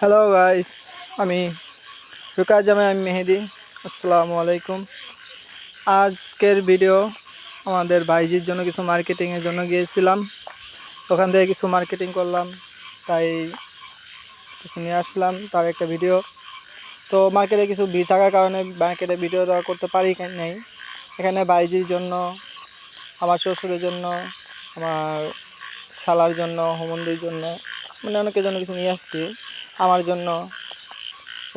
Hello guys, আমি রুকা জামাই, আমি মেহেদি। আসসালামু আলাইকুম। আজকের ভিডিও আমাদের ভাইজির জন্য কিছু মার্কেটিংয়ের জন্য গিয়েছিলাম, ওখান থেকে কিছু মার্কেটিং করলাম, তাই কিছু নিয়ে আসলাম তার একটা ভিডিও। তো মার্কেটে কিছু ভিড় থাকার কারণে মার্কেটে ভিডিও দেওয়া করতে পারি নাই। এখানে ভাইজির জন্য, আমার শ্বশুরের জন্য, আমার শালার জন্য, হোমন্দির জন্য, মানে অনেকের জন্য কিছু নিয়ে আসছি, আমার জন্য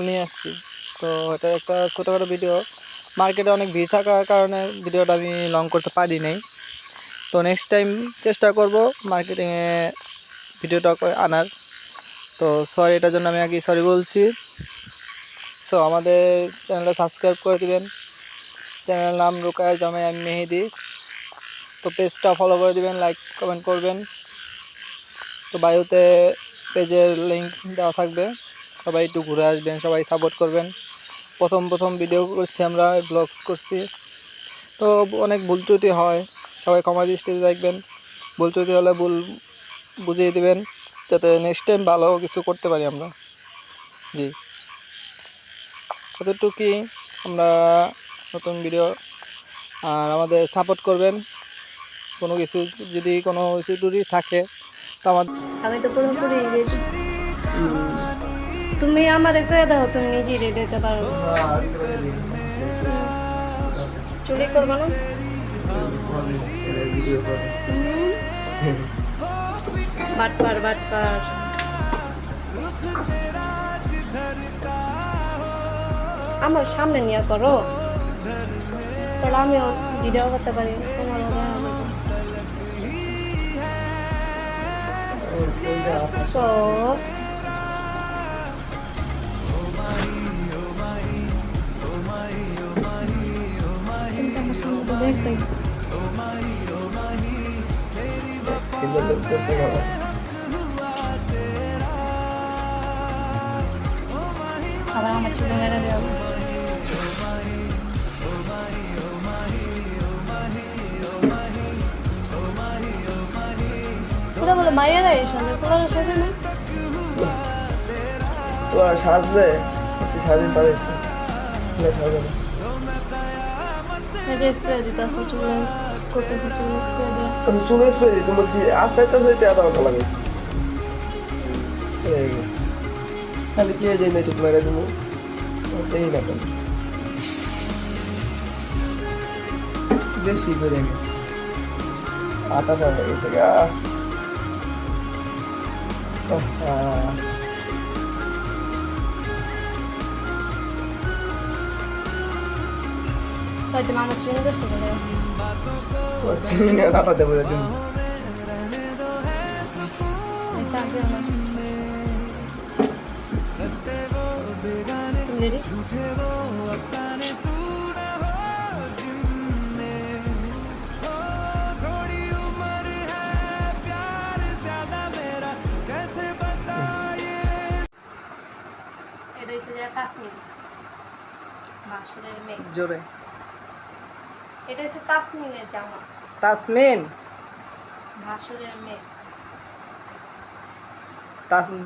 নিয়ে আসছি। তো এটা একটা ছোটোখাটো ভিডিও, মার্কেটে অনেক ভিড় থাকার কারণে ভিডিওটা আমি লং করতে পারি নাই। তো নেক্সট টাইম চেষ্টা করব মার্কেটিংয়ে ভিডিওটা আনার। তো সরি, এটার জন্য আমি আগে সরি বলছি। সো আমাদের চ্যানেলটা সাবস্ক্রাইব করে দিবেন। চ্যানেল নাম রুকায়া জামাই, আমি মেহেদি। তো পেজটা ফলো করে দিবেন, লাইক কমেন্ট করবেন। তো বায়োতে পেজের লিঙ্ক দেওয়া থাকবে, সবাই একটু ঘুরে আসবেন, সবাই সাপোর্ট করবেন। প্রথম ভিডিও করছি, আমরা ব্লগস করছি, তো অনেক ভুল ত্রুটি হয়, সবাই ক্ষমা দৃষ্টিতে দেখবেন। ভুল ত্রুটি হলে ভুল বুঝিয়ে দেবেন, যাতে নেক্সট টাইম ভালো কিছু করতে পারি আমরা। জি, এতটুকুই। আমরা নতুন ভিডিও, আর আমাদের সাপোর্ট করবেন। কোনো কিছু যদি কোনো কিছু ত্রুটি থাকে তো আমাদের, আমি তো পুরোপুরি রেডি। তুমি আমারে কয়ে দাও তুমি নিজেই রেডি হতে পারো না। চুরি করবো না। বাটপার বাটপার। আমার সামনে নিয়ে করো, তাহলে আমিও ভিডিও করতে পারি। তোমার সো আমার সামনে তো দেখতেই আবার আমার চুলে মেরে দেওয়া। কোথা বলে মায়েরা এসে কোলার সাজে না, তোরা সাজলে সারাদিন পারে সাজবে না। এই যে স্প্রে দিতেছে চুলে করতেছে, চুলে স্প্রে দিয়ে। আমি চলে স্প্রে দিই, তুমি বলছি আস্তে আস্তে আস্তে আধা ঘন্টা লাগাইছি, হয়ে গেছে। খালি কে যাই না, একটু মেরে দেবো, এই না তো বেশি বেড়ে গেছে, আটা হয়ে গেছে গা। হয়তো মানুষ চিনে করছে বলে চিনি না, আটাতে বলে দিন। তুমি রেডি? এটা হচ্ছে যে তাসনিম, বাসুরের মেয়ে। জোরে, এটা হচ্ছে তাসনিমের জামা, তাসমিন। ভাসুরের মেয়ে।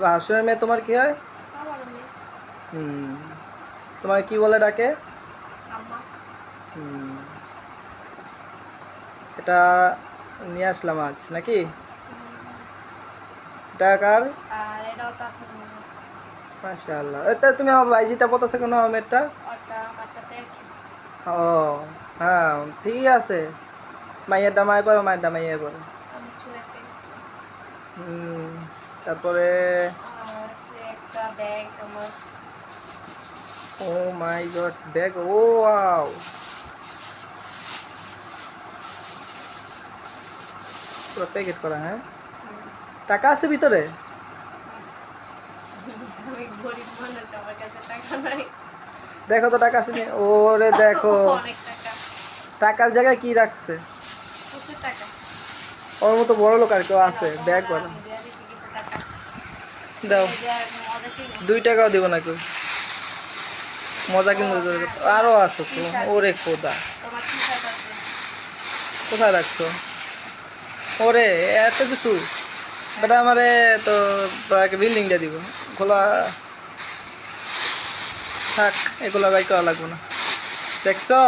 ভাসুরের মেয়ে তোমার কি হয়? আমার মেয়ে। তোমাকে কি বলে ডাকে? আম্মা। এটা নিয়ে আসলাম আজ নাকি? এটা কার? আর এটাও তাসনিম। মাশাআল্লাহ। এটা তুমি আমার ভাইজিটা পতাছে কেন আমেরটা? ওটা আমারটাতে একই। ও হ্যাঁ, ঠিকই আছে। মাইয়ের ডামাই পারো, মায়ের ডামাইয়ে পারো। আমি চুলে পেয়েছি। তারপরে আর আছে একটা ব্যাগ আমার। ও মাই গড, ব্যাগ! ও ওয়াও, পুরো প্যাকেট করা। হ্যাঁ, টাকা আছে ভিতরে? আমি গরিব মানুষ, আমার কাছে টাকা নাই। দেখো তো টাকা আছে নি? ওরে দেখো, অনেক টাকা। টাকার জায়গায় কি রাখছে। প্রচুর টাকা। ওর মতো বড় লোক আর কেউ আছে ব্যাগ করা? আমি দিয়ে দিচ্ছি কিছু টাকা। দাও, এই যে আর মজা কিনো। 2 টাকাও দিব না কেউ। মজা কিন্তু আরো আছে তো। ওরে খোদা, তোমার টি-শার্ট আছে। কোথায় রাখছো? ওরে এত কিছু, বেটা আমারে তো বিল্ডিংটা দিব। খোলা থাক, এগুলো বাই করা লাগবে না। দেখছো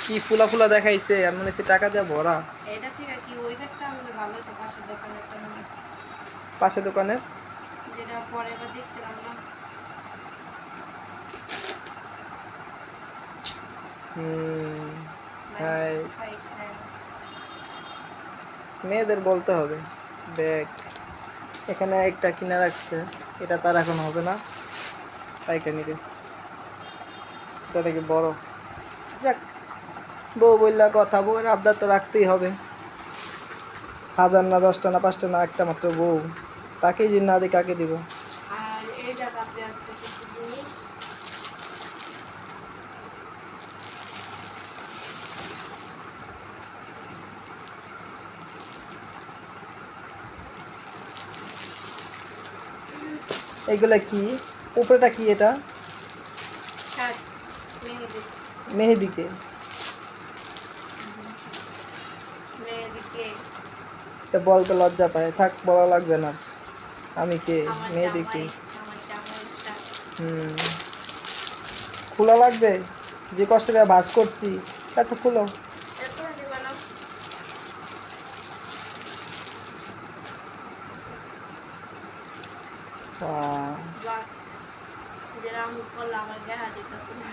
কি ফুলা ফুলা দেখাইছে, আমি মনে হচ্ছে টাকা দিয়ে ভরা। এটা থেকে কি ওই ব্যাগটা আমাদের ভালো হতো, পাশের দোকানে একটা মনে হয়। পাশে দোকানের যেটা পরে এবার দেখছিলাম না। হ্যাঁ, সাইড হ্যাঁ। মেয়েদের বলতে হবে ব্যাগ। এখানে একটা কিনে রাখছে, এটা তার এখন হবে না, পাইকানিতে এটা থেকে বড়। যাক, বউ বললা কথা, বউয়ের আবদার তো রাখতেই হবে। 1000 না 10টা না 5টা না, একটা মাত্র বউ, তাকেই যদি না দিই কাকে দিব? আর এই জায়গাতে আছে কিছু জিনিস। এগুলা কি? উপরেটা কি এটা? শার্ট মেহেদি। মেহেদিকে? মেহেদিকে এটা বলতে লজ্জা পায়, থাক বলা লাগবে না। আমি কে? আমার মেহেদিকে? জামাই, আমার জামাইয়ের শার্ট। হুম, খোলা লাগবে, যে কষ্ট করে ভাজ করছি। আচ্ছা খুলো। এত দিবা না। বাহ। ব্ল্যাক, যেটা আমি করলাম আমার দেখা যেতেছে না।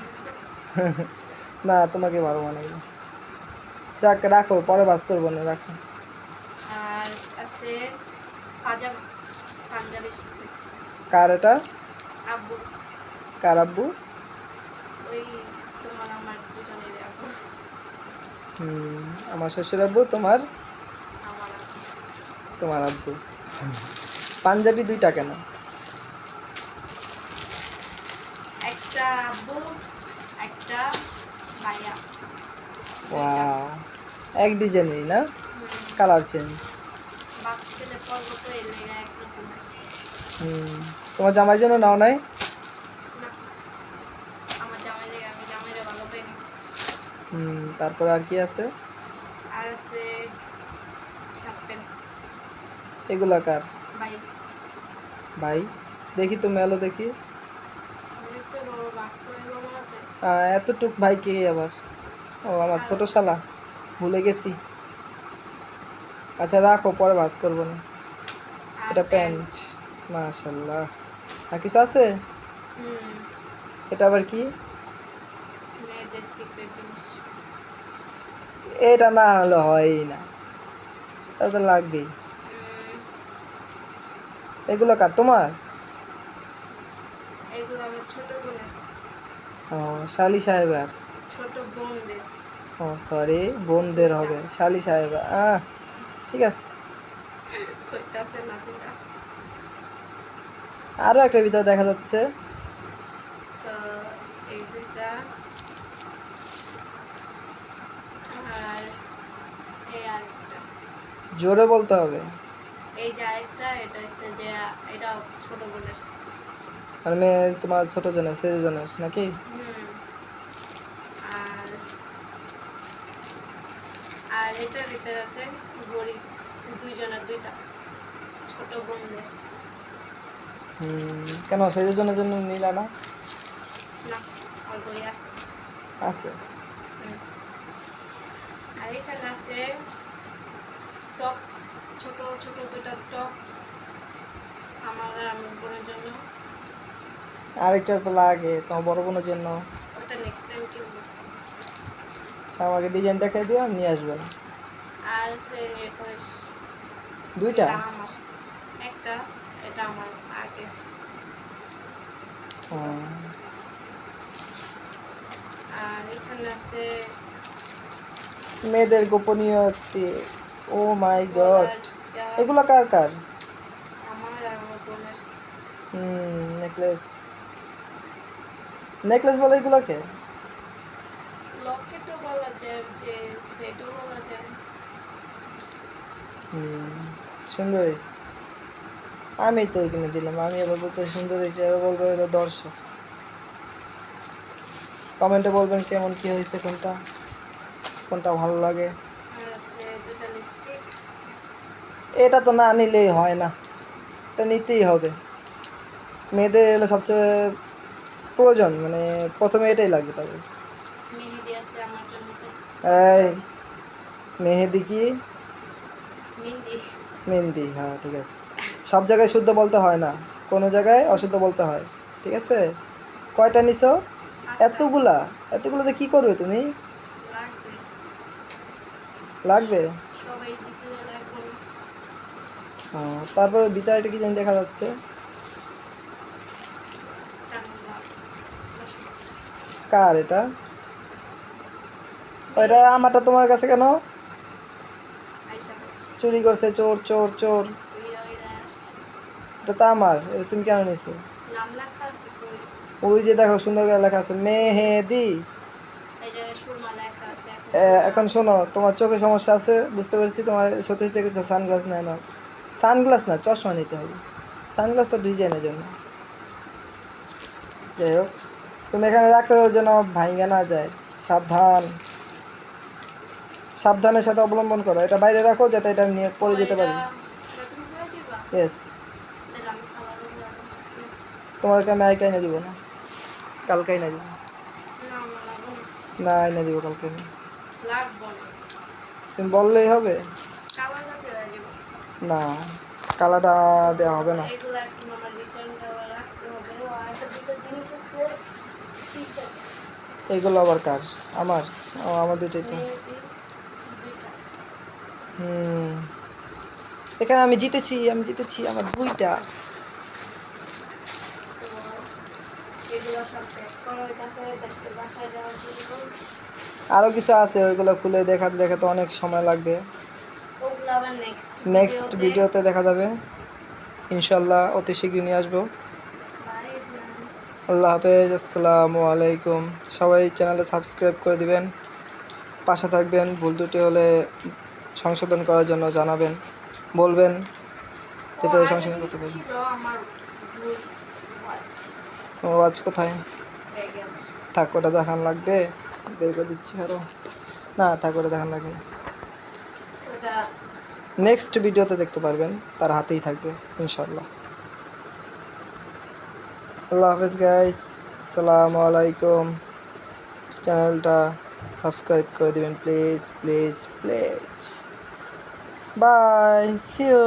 না, তোমাকে ভালো বানাইবো। যাক রাখো, পরে ভাজ করবো না, রাখো। আর আছে পাজামা, পাঞ্জাবি সাথে। কার এটা? আব্বু। কার আব্বু? ওই তোমার আমার দুজনের আব্বু। আমার শ্বশুর আব্বু, তোমার? আমার আব্বু। তোমার আব্বু। পাঞ্জাবি দুইটা কেন? একটা আব্বু, একটা ভাইয়া। দুইটা। ওয়াও, এক ডিজাইনেরই না, হুম, কালার চেঞ্জ। বাপ ছেলে পর্ব তো এর লেগে একরকমের। তোমার জামাই জন্য নাও নাই? না, আমার জামাই লেগে আমি জামাইরা ভালো পাই না। তারপর আর কি আছে? আর আছে শার্ট প্যান্ট। এগুলা কার? ভাই। ভাই? দেখি তো মেলো দেখি। আমাদের তো বড় বাস করে বানাতে। এতটুক ভাই কে আবার? ও আমার আর ছোট শালা, ভুলে গেছি। আচ্ছা রাখো, পরে ভাজ করবো না। আর এটা প্যান্ট। প্যান্ট, মাশাল্লাহ। আর কিছু আছে? হুম, এটা আবার কি? মেয়েদের সিক্রেট জিনিস। এটা না হলে হয়ই না, এটা তো লাগবেই। হুম, এগুলো কার, তোমার? এগুলো আমার ছোট বোনের, ও, শালি সাহেবের। ছোট বোনদের। ও সরি, বোনদের দুইটা হবে, শালি সাহেবা। ঠিক আছে। কইতাছে না দুইটা। আরো একটা ভিতর দেখা যাচ্ছে। সো এই দুইটা। আর এই আরেকটা। জোরে বলতে হবে। এই যে আরেকটা, এটা হচ্ছে যে এটা ছোট বোনের। মানে মেয়ে তোমার ছোট জনের, সেজো জনের নাকি? হুম। আর আর এটার ভিতরে আছে ঘড়ি, দুইজনের দুইটা, ছোট বোনদের। কেন সেজো জনের জন্য নিলা না? না, আর ঘড়ি আছে। আছে। হুম। আর এখানে আছে টপ, ছোট ছোট দুইটা টপ আমার আর আমার বোনের জন্য। আরেকটা তো লাগে তোমার বড় বোনের জন্য। ওটা নেক্সট টাইম কিনবো। আমাকে ডিজাইন দেখাই দিও, আমি নিয়ে আসবো। আর আছে নেকলেস, দুইটা? দুইটা আমার, একটা এটা আমার আগের ও, ছিল। আর এখানে আছে মেয়েদের গোপনীয়তে। ও মাই গড, গলার ইয়া, এগুলো কার কার? আমার আর আমার বোনের। নেকলেস, নেকলেস বলে এগুলোকে? লকেটও বলা যায়, যে সেটও বলা যায়। সুন্দর হয়েছে। আমি তো কিনে দিলাম, আমি আবার বলতে সুন্দর হয়েছে, এবার বলবো এটা দর্শক। কমেন্টে বলবেন কেমন কি হয়েছে, কোনটা কোনটা ভালো লাগে। আর আছে দুটা লিপস্টিক। এটা তো না নিলেই হয় না, এটা নিতেই হবে। মেয়েদের এলো সবচেয়ে প্রয়োজন, মানে প্রথমে এটাই লাগবে তাদের। মেহেদি আছে আমার জন্য এই মেহেদি কি? মেহেদি মেহেন্দি, হ্যাঁ ঠিক আছে। সব জায়গায় শুদ্ধ বলতে হয় না, কোনো জায়গায় অশুদ্ধ বলতে হয়, ঠিক আছে? কয়টা নিছো? এতগুলা? এতগুলোতে কি করবে তুমি? লাগবে, লাগবে? সবাই দিতে লাগবে। তারপরে ভিতরে এটা কি জানি দেখা যাচ্ছে, সানগ্লাস, চশমা, কার এটা? ওইটা আমারটা তোমার কাছে কেন? আয়সা হচ্ছে চুরি করছে, চোর চোর চোর। ওইরা আসছে। এটা তো আমার, এটা তুমি কেন নিছো? নাম লেখা আছে কই? ওই যে দেখো সুন্দর করে লেখা আছে মেহেদি। এই জায়গায় সুরমা লেখা আছে, এখন সুরমা এখন শোনো, তোমার চোখে সমস্যা আছে বুঝতে পারছি, তোমার সত্যি থেকে সানগ্লাস নেয় না, সানগ্লাস না চশমা নিতে হবে। সানগ্লাস তো ডিজাইনের জন্য। যাই হোক, তুমি এখানে রাখতে হবে যেন ভাঙে না যায়। সাবধান, সাবধানের সাথে অবলম্বন করো। এটা বাইরে রাখো যাতে এটা নিয়ে পড়ে যেতে পারি। এটা তুমি হয়ে যাবা। ইয়েস, তাহলে আমি খাবার লাগবে তোমাকে আমি আইটা এনে দিব না, কালকে এনে দিব। না, আমার লাগবে না এনে দিব কালকে এনে। লাগবে না, তুমি বললেই হবে। খাবার লাগবে হয়ে যাবে। না, কালারটা দেওয়া হবে না। এগুলো এখন আমার রিটার্ন দেওয়া রাখতে হবে। আর একটা দুটো জিনিস আছে, টি-শার্ট, এগুলো আবার কার? আমার? আমার দুইটাই তো। মেহেদি, দুইটা। হুম, এখানে আমি জিতেছি, আমি জিতেছি, আমার দুইটা। তো এগুলো সব প্যাক করা হয়ে গেছে, দেশের বাসায় যাওয়ার জন্য। আরও কিছু আছে, ওইগুলো খুলে দেখাতে দেখাতে অনেক সময় লাগবে। ওগুলো আবার নেক্সট নেক্সট ভিডিওতে। ভিডিওতে দেখা যাবে ইনশাল্লাহ, অতি শীঘ্রই নিয়ে আসবো। বাই। আল্লাহ হাফেজ, আসসালামু আলাইকুম। সবাই চ্যানেলে সাবস্ক্রাইব করে দিবেন, পাশে থাকবেন। ভুল ত্রুটি হলে সংশোধন করার জন্য জানাবেন, বলবেন ও যাতে আরেকটা সংশোধন জিনিস করতে পারি। ছিল আমার, ভুল ওয়াচ ও আজ কোথায়? ব্যাগে আমার। থাক, ওটা দেখান লাগবে, বের করে দিচ্ছি আরও। না থাক, ওটা দেখান লাগবে, ওটা নেক্সট ভিডিওতে দেখতে পারবেন, তার হাতেই থাকবে ইনশাল্লাহ। আল্লাহ হাফেজ গাইস, আসসালামু আলাইকুম। চ্যানেলটা সাবস্ক্রাইব করে দিবেন please please please. Bye, see you.